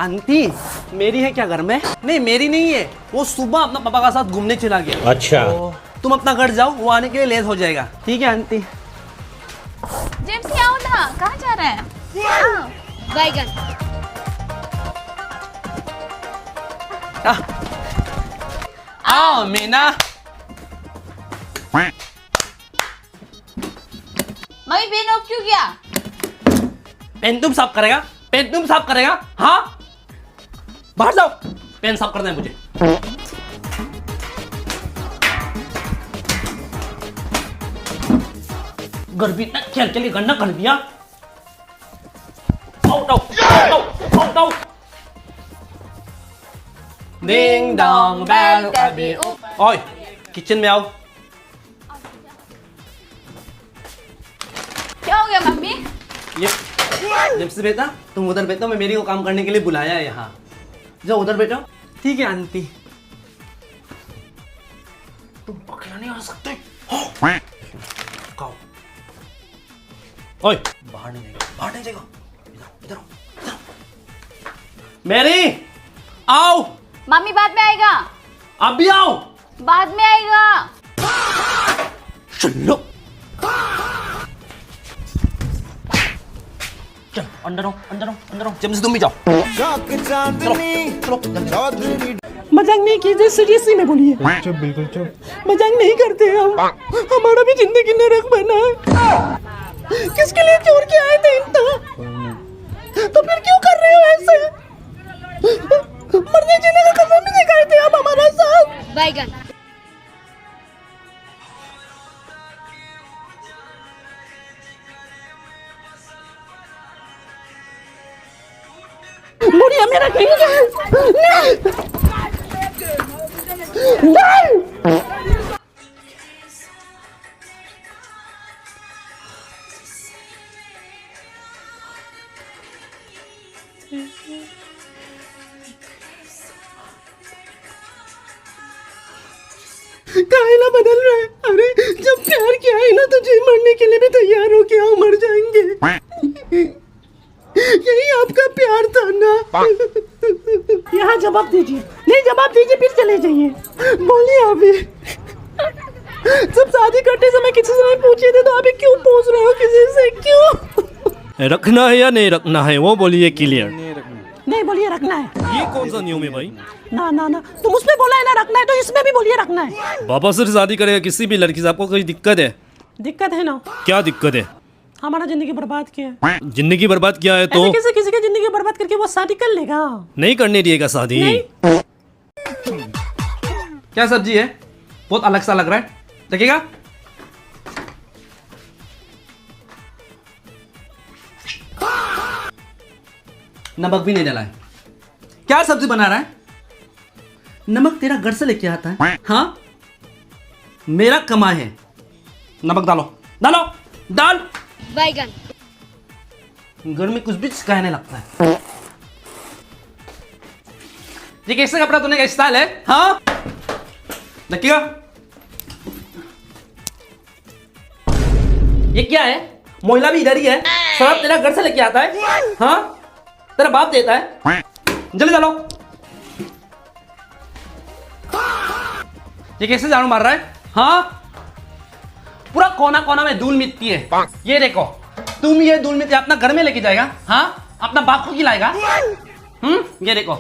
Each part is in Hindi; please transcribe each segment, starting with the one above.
आंटी मेरी है क्या घर में? नहीं मेरी नहीं है, वो सुबह अपना पापा का साथ घूमने चला गया। अच्छा तुम अपना घर जाओ, वो आने के लिए लेट हो जाएगा। ठीक है आंटी। जेम्स आओ ना, कहाँ जा रहा है? बैगन। आओ मीना। मम्मी पेन ऑफ क्यों किया? पेन तुम साफ करेगा? पेन तुम साफ करेगा? हाँ बाहर जाओ, पेन साफ करना है मुझे। घर भी इतना खेल के लिए गंदा कर दिया। Out out out out out. Ding dong bell कभी ओए किचन में आओ। क्या हो गया मम्मी? ये जब से बेटा तुम उधर बैठो, मैं मेरी को काम करने के लिए बुलाया है यहाँ। जाओ उधर बैठो। ठीक है आंटी। तुम अकेला नहीं आ सकते। ओए बाहर नहीं जाएगा, बाहर नहीं जाएगा। इधर इधर मैरी आओ। मम्मी बाद में आएगा। अभी आओ। बाद में आएगा। चलो चल अंदर आओ अंदर आओ अंदर आओ। जेम्स तुम भी जाओ। चलो चलो। मजाक नहीं कीजिए, सीरियसली में बोलिए। चुप बिल्कुल चुप। मजाक नहीं करते हम, हमारा भी जिंदगी नरक बना है। किसके लिए छोड़ के आए थे इतना? तो फिर क्यों कर रहे हो ऐसे? मरने जीने का कसम भी नहीं खाए थे आप हमारा साथ। बैगन। मुड़िया मेरा कहीं नहीं। काहेला बदल रहा है? अरे जब प्यार किया है ना, तुझे मरने के लिए भी तैयार हो के आओ, मर जाएंगे। यही आपका प्यार था ना? यहाँ जवाब दीजिए। नहीं जवाब दीजिए फिर चले जाइए। बोलिए अभी। जब शादी करते समय किसी से नहीं पूछे थे, तो अभी क्यों पूछ रहे हो किसी से? क्यों? रखना है या नहीं रखना है वो बोलिए क्लियर। नहीं बोलिए रखना है। ये कौन सा नियम है भाई? ना ना ना, तुम उसमें बोला है ना रखना है, तो इसमें भी बोलिए रखना है। पापा से शादी करेगा किसी भी लड़की से, आपको कोई दिक्कत है? दिक्कत है ना? क्या दिक्कत है? हमारा जिंदगी बर्बाद किया है। जिंदगी बर्बाद किया है तो ऐसे किसी की जिंदगी बर्बाद करके वो शादी कर लेगा? नहीं करने दिएगा शादी। क्या सब्जी है? बहुत अलग सा लग रहा है, देखिएगा। नमक भी नहीं डाला है। क्या सब्जी बना रहा है? नमक तेरा घर से लेके आता है? हाँ मेरा कमाई है। नमक डालो डालो डाल। बैगन। घर में कुछ भी कहने लगता है। ये कैसे कपड़ा धोने का स्टाइल है? हाँ देखिएगा। ये क्या है? मोहल्ला भी इधर ही है, सब तेरा घर से लेके आता है? हाँ तेरा बाप देता है। जल्दी डालो। ये कैसे झाड़ू मार रहा है? हाँ पूरा कोना कोना में धूल मिट्टी है। ये देखो, तुम ये धूल मिट्टी अपना घर में लेके जाएगा? हाँ अपना बाप को खिलाएगा? ये देखो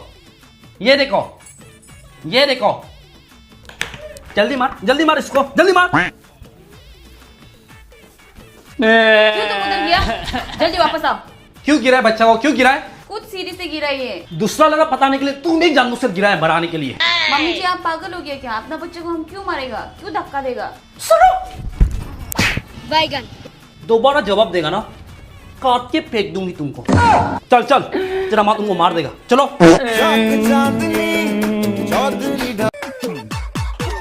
ये देखो ये देखो। जल्दी मार इसको, जल्दी मार। क्यों तुम उधर गया? जल्दी वापस आओ। क्यों गिरा है बच्चा को? क्यों गिरा है? कुछ सीढ़ी से गिरा ये। दूसरा लगा बताने के लिए, तू नहीं जानबूझ से गिरा है बढ़ाने के लिए। मम्मी जी आप पागल हो गया क्या? अपना बच्चे को हम क्यों मारेगा? क्यों धक्का देगा? सुनो, बैगन। दोबारा जवाब देगा ना, काट के फेंक दूंगी तुमको। चल चल, तेरा माँ तुमको मार देगा। चलो।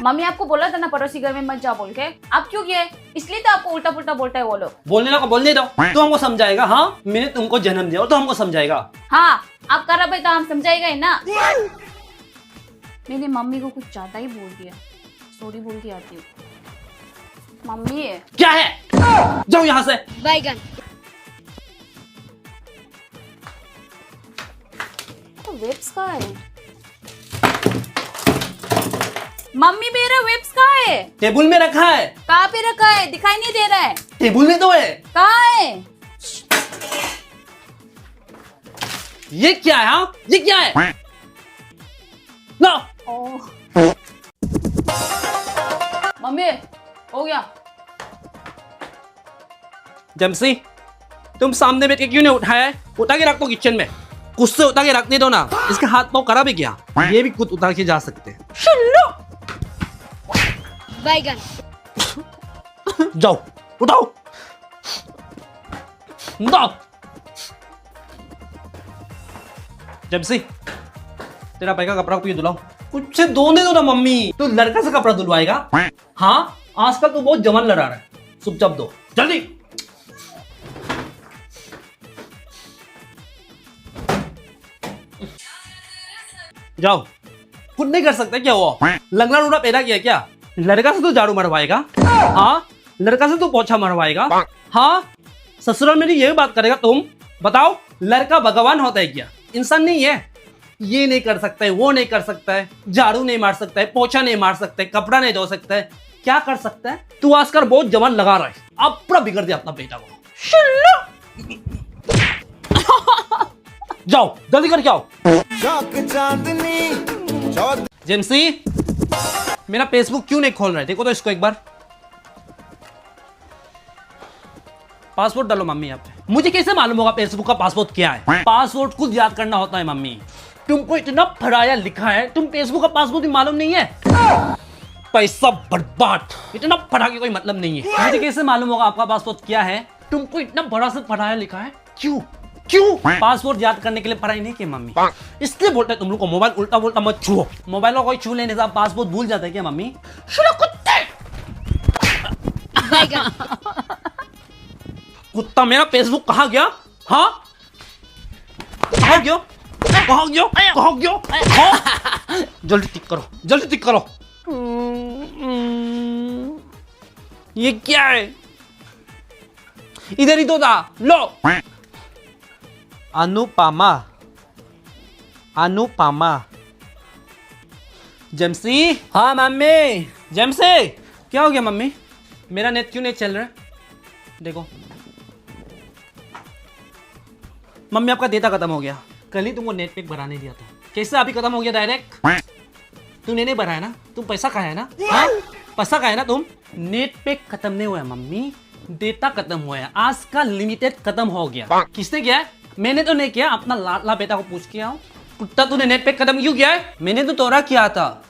मम्मी आपको बोला था ना पड़ोसी घर में मत जाओ बोल के, आप क्यों गए? इसलिए तो आपको उल्टा पुल्टा बोलता है वो लोग। बोलने लगा बोलने दो, तो हमको समझाएगा। हाँ मैंने तुमको जन्म दिया तो हमको समझाएगा। हाँ आप कर रहे तो हम समझाएगा ही ना। मैंने मम्मी को कुछ ज्यादा ही बोल दिया, सॉरी बोल के आती हूँ। मम्मी क्या है? जाओ यहाँ से। बैगन। वेब्स कहाँ है? मम्मी मेरा वेब्स कहाँ है? टेबल में रखा है। कहाँ पे रखा है? दिखाई नहीं दे रहा है। टेबल में तो है। कहाँ है? ये क्या है? हाँ, ये क्या है? लो। ओह। मम्मी हो गया। जमसी, तुम सामने बैठ के क्यों नहीं उठाया है? उठा के रख दो किचन में। कुछ से उठा के रखने दो ना। इसके हाथ पाँव खराब है क्या? ये भी खुद उतार के जा सकते हैं। बैगन। जाओ, उठाओ। जाओ। जमसी, तेरा भाई का कपड़ा क्यों धुलाओ? कुछ से धोने दो ना मम्मी। तू लड़का से कपड़ा धुलवाएगा? हाँ, आजकल तू बहुत जवान लड़ा रहा है। चुपचाप दो, जल्दी। जाओ। खुद नहीं कर सकते क्या वो? लंगड़ा लूड़ा पैदा किया क्या? लड़का से तो झाड़ू मरवाएगा? हाँ, लड़का से तो पोछा मरवाएगा? हाँ, ससुराल में ये बात करेगा तुम? बताओ, लड़का भगवान होता है क्या? इंसान नहीं है। ये नहीं कर सकता है, वो नहीं कर सकता है, झाड़ू नहीं मार सकता है, पोछा नहीं मार सकता है, कपड़ा नहीं धो सकता है। क्या कर सकता है? तू आजकल बहुत जवान लगा रहा है। अब पूरा बिगड़ दिया अपना बेटा को। जाओ, जल्दी करके आओ। जेमसी, मेरा फेसबुक क्यों नहीं खोल रहा है? देखो तो इसको एक बार। पासवर्ड डालो मम्मी यहाँ पे। मुझे कैसे मालूम होगा फेसबुक का पासवर्ड क्या है? पासवर्ड खुद याद करना होता है मम्मी। तुमको इतना फराया लिखा है, तुम फेसबुक का पासवर्ड भी मालूम नहीं है? पैसा बर्बाद। इतना पढ़ा के कोई मतलब नहीं है। मुझे कैसे मालूम होगा आपका पासवर्ड क्या है? तुमको इतना बड़ा से पढ़ाया लिखा है, क्यों? पासवर्ड याद करने के लिए पढ़ाई नहीं की मम्मी। इसलिए बोलते तुम लोग को मोबाइल उल्टा बोलता मत छुओ। मोबाइल को कोई छू लेने से पासवर्ड भूल जाता है क्या मम्मी? कुत्ते। कुत्ता, मेरा फेसबुक कहाँ गया? हाँ, कहाँ गया? जल्दी टिक करो, जल्दी टिक करो। ये क्या है? इधर ही तो था। लो। अनुपमा। जेमसी। हाँ मम्मी। जेमसी, क्या हो गया मम्मी? मेरा नेट क्यों नहीं चल रहा है? देखो मम्मी, आपका डेटा खत्म हो गया। कल ही तुमको नेट पैक भराने दिया था, कैसे अभी खत्म हो गया डायरेक्ट? तूने नहीं भराया ना? तुम पैसा खाया ना? हाँ, पैसा खाया ना तुम? नेट पैक खत्म नहीं हुआ मम्मी, डेटा खत्म हुआ है। आज का लिमिटेड खत्म हो गया। किसने किया है? मैंने तो नहीं किया, अपना लाडला बेटा को पूछ के आओ। कुत्ता, तूने नेट पैक खत्म क्यों किया है? मैंने तो तोरा किया था।